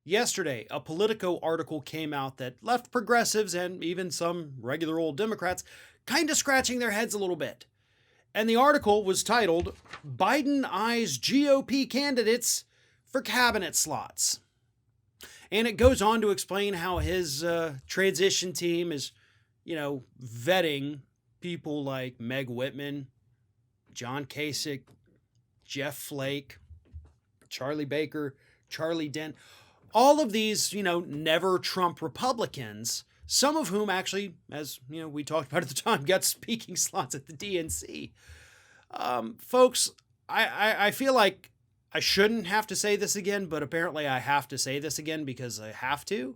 Yesterday, a Politico article came out that left progressives and even some regular old Democrats kind of scratching their heads a little bit. And the article was titled, Biden Eyes GOP Candidates for Cabinet Slots. And it goes on to explain how his transition team is, vetting people like Meg Whitman, John Kasich, Jeff Flake, Charlie Baker, Charlie Dent, all of these, never Trump Republicans, some of whom actually, as we talked about at the time, got speaking slots at the DNC. Folks, I feel like I shouldn't have to say this again, but apparently I have to say this again because I have to.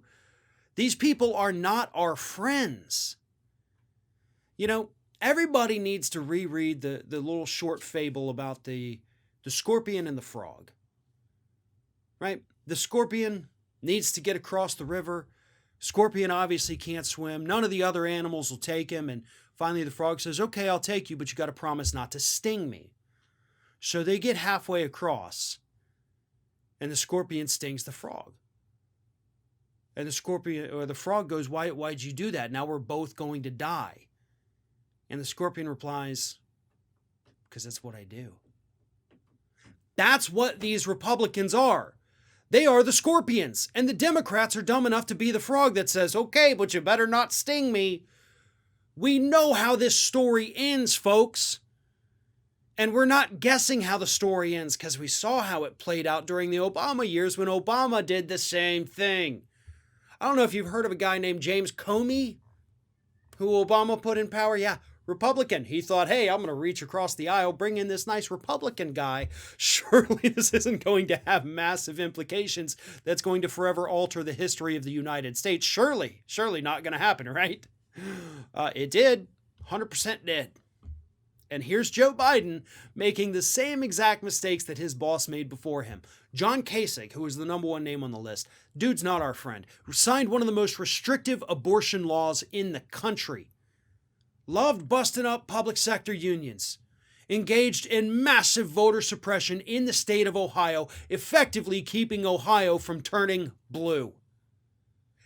These people are not our friends. Everybody needs to reread the little short fable about the scorpion and the frog. Right? The scorpion needs to get across the river. Scorpion obviously can't swim. None of the other animals will take him. And finally the frog says, okay, I'll take you, but you got to promise not to sting me. So they get halfway across and the scorpion stings the frog. And the frog goes, why'd you do that? Now we're both going to die. And the scorpion replies, because that's what I do. That's what these Republicans are. They are the scorpions, and the Democrats are dumb enough to be the frog that says, okay, but you better not sting me. We know how this story ends, folks. And we're not guessing how the story ends because we saw how it played out during the Obama years when Obama did the same thing. I don't know if you've heard of a guy named James Comey, who Obama put in power. Yeah, Republican. He thought, hey, I'm going to reach across the aisle, bring in this nice Republican guy. Surely this isn't going to have massive implications that's going to forever alter the history of the United States. Surely not going to happen, right? It did. 100% did. And here's Joe Biden making the same exact mistakes that his boss made before him. John Kasich, who was the number one name on the list, dude's not our friend, who signed one of the most restrictive abortion laws in the country. Loved busting up public sector unions. Engaged in massive voter suppression in the state of Ohio, effectively keeping Ohio from turning blue.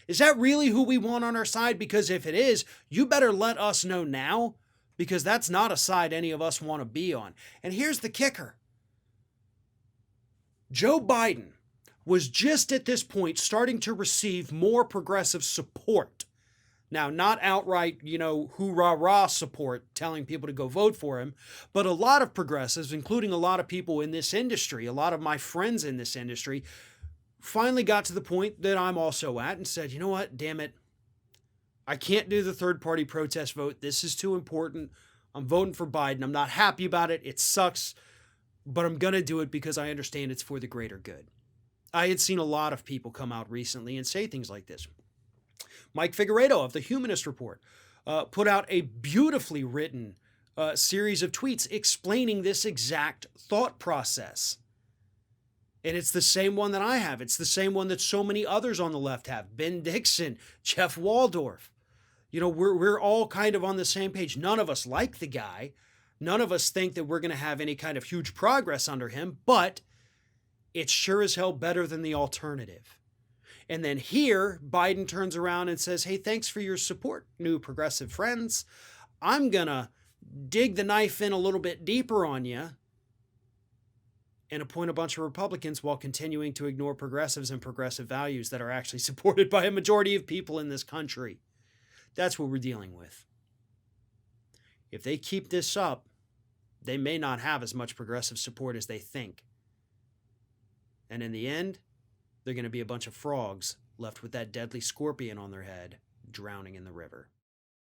Is that really who we want on our side? Because if it is, you better let us know now, because that's not a side any of us want to be on. And here's the kicker. Joe Biden was just at this point starting to receive more progressive support. Now, not outright, hoorah-rah support telling people to go vote for him, but a lot of progressives, including a lot of people in this industry, a lot of my friends in this industry, finally got to the point that I'm also at and said, you know what, damn it, I can't do the third-party protest vote. This is too important. I'm voting for Biden. I'm not happy about it. It sucks, but I'm going to do it because I understand it's for the greater good. I had seen a lot of people come out recently and say things like this. Mike Figueredo of the Humanist Report put out a beautifully written series of tweets explaining this exact thought process. And it's the same one that I have. It's the same one that so many others on the left have. Ben Dixon, Jeff Waldorf. We're all kind of on the same page. None of us like the guy. None of us think that we're going to have any kind of huge progress under him, but it's sure as hell better than the alternative. And then here, Biden turns around and says, hey, thanks for your support, new progressive friends. I'm going to dig the knife in a little bit deeper on you and appoint a bunch of Republicans while continuing to ignore progressives and progressive values that are actually supported by a majority of people in this country. That's what we're dealing with. If they keep this up, they may not have as much progressive support as they think. And in the end, they're going to be a bunch of frogs left with that deadly scorpion on their head, drowning in the river.